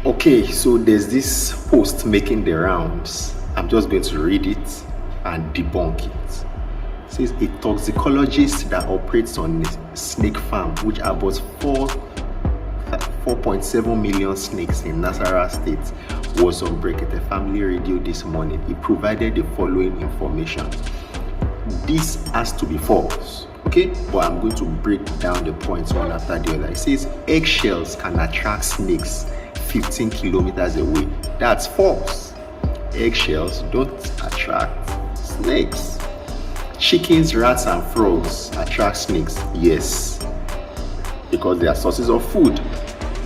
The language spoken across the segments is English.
Okay, so there's this post making the rounds. I'm just going to read it and debunk it. It says a toxicologist that operates on a snake farm which aborts 4.7 million snakes in Nasarawa State was on break at a family radio this morning. He provided the following information. This has to be false, okay? But I'm going to break down the points one after the other. It says eggshells can attract snakes 15 kilometers away. That's false. Eggshells don't attract snakes. Chickens, rats, and frogs attract snakes. Yes, because they are sources of food,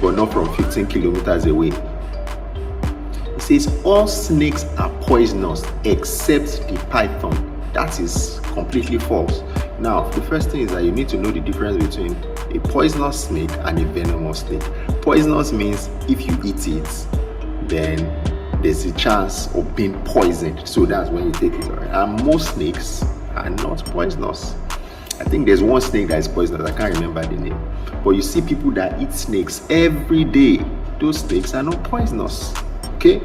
but not from 15 kilometers away. It says all snakes are poisonous except the python. That is completely false. Now, the first thing is that you need to know the difference between a poisonous snake and a venomous snake. Poisonous means if you eat it, then there's a chance of being poisoned. So that's when you take it. Right? And most snakes are not poisonous. I think there's one snake that is poisonous. I can't remember the name. But you see people that eat snakes every day. Those snakes are not poisonous. Okay?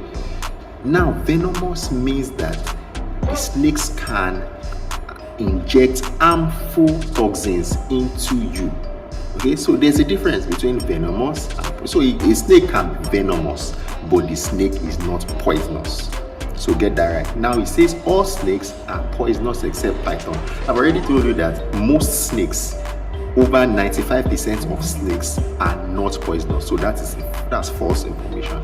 Now, venomous means that the snakes can inject harmful toxins into you. Okay, so there's a difference between venomous and so a snake can be venomous, but the snake is not poisonous. So get that right. Now it says all snakes are poisonous except python. I've already told you that most snakes, over 95% of snakes, are not poisonous. So that's false information.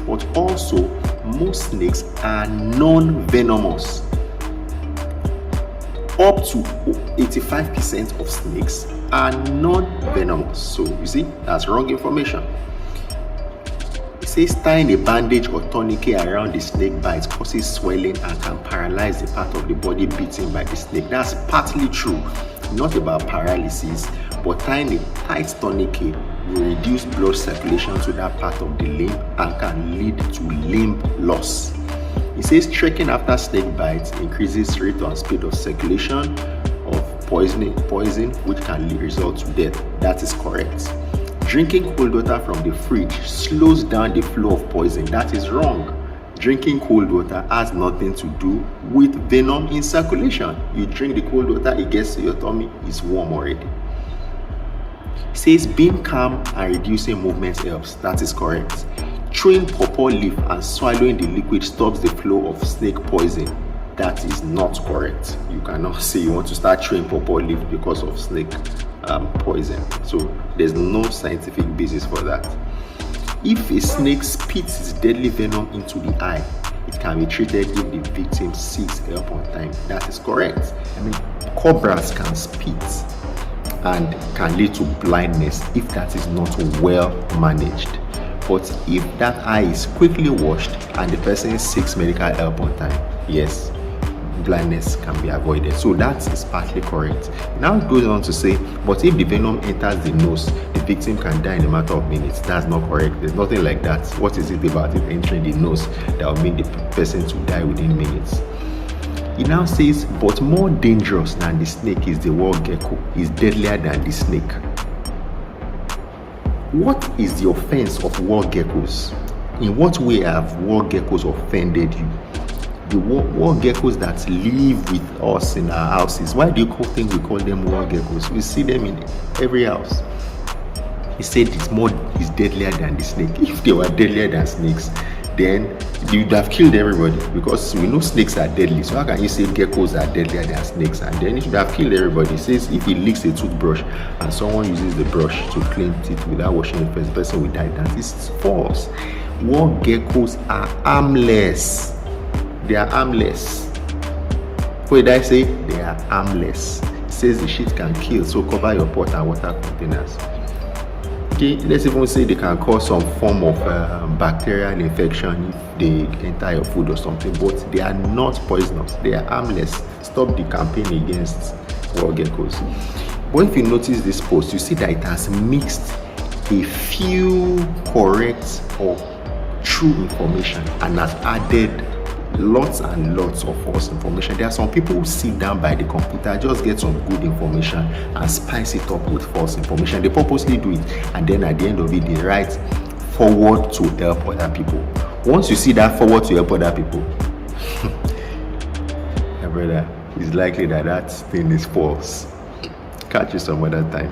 But also most snakes are non-venomous. Up to 85% of snakes are non-venomous. So you see, that's wrong information. It says tying a bandage or tourniquet around the snake bite causes swelling and can paralyze the part of the body bitten by the snake. That's partly true, not about paralysis, but tying a tight tourniquet will reduce blood circulation to that part of the limb and can lead to limb loss. It says trekking after snake bites increases rate and speed of circulation of poison, which can result to death. That is correct. Drinking cold water from the fridge slows down the flow of poison. That is wrong. Drinking cold water has nothing to do with venom in circulation. You drink the cold water, it gets to your tummy, it's warm already. It says being calm and reducing movement helps. That is correct. Chewing pawpaw leaf and swallowing the liquid stops the flow of snake poison. That is not correct. You cannot say you want to start chewing pawpaw leaf because of snake poison. So there's no scientific basis for that. If a snake spits its deadly venom into the eye, it can be treated if the victim seeks help on time. That is correct. I mean, cobras can spit and can lead to blindness if that is not well managed. But if that eye is quickly washed and the person seeks medical help on time, yes, blindness can be avoided. So that is partly correct. Now it goes on to say, but if the venom enters the nose, the victim can die in a matter of minutes. That's not correct. There's nothing like that. What is it about it entering the nose that will make the person to die within minutes? It now says, but more dangerous than the snake is the wall gecko, is deadlier than the snake. What is the offense of wall geckos? In what way have wall geckos offended you? The wall geckos that live with us in our houses, why do you think we call them wall geckos? We see them in every house. He said it's deadlier than the snake. If they were deadlier than snakes, then you'd have killed everybody, because we know snakes are deadly. So how can you say geckos are deadlier than snakes? And then you should have killed everybody. It says if he licks a toothbrush and someone uses the brush to clean teeth without washing it, the person will die. That is false. Wall geckos are harmless. They are harmless. What did I say? They are harmless. It says the shit can kill, so cover your pot and water containers. Okay, let's even say they can cause some form of bacterial infection if they enter your food or something, but they are not poisonous. They are harmless. Stop the campaign against wall geckos. But if you notice this post, you see that it has mixed a few correct or true information and has added lots and lots of false information. There are some people who sit down by the computer, just get some good information and spice it up with false information. They purposely do it, and then at the end of it they write forward to help other people. Once you see that forward to help other people, my brother, it's likely that that thing is false. Catch you some other time.